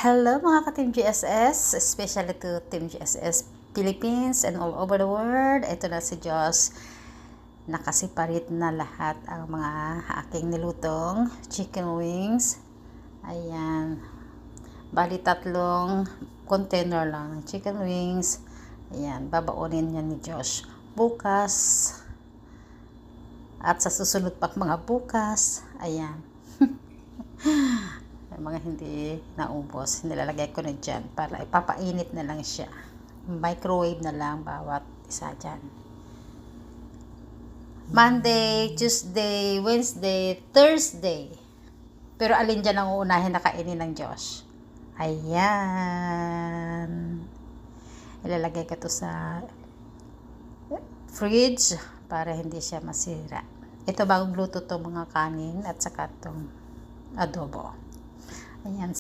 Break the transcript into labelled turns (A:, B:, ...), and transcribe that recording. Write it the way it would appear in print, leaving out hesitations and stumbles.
A: Hello mga ka-Team GSS, especially to Team GSS Philippines and all over the world. Ito na si Josh. Nakasiparit na lahat ang mga aking nilutong chicken wings. Ayan. Bali 3 container lang ng chicken wings. Ayan, babaunin niya ni Josh bukas. At sa susunod pa mga bukas. Ayan. Mga hindi naubos, nilalagay ko na dyan para ipapainit na lang siya. Microwave na lang bawat isa dyan. Monday, Tuesday, Wednesday, Thursday. Pero alin dyan ang uunahin na kainin ng Josh? Ayan. Ilalagay ko to sa fridge para hindi siya masira. Ito bagong luto to mga kanin at saka itong adobo. Ayan.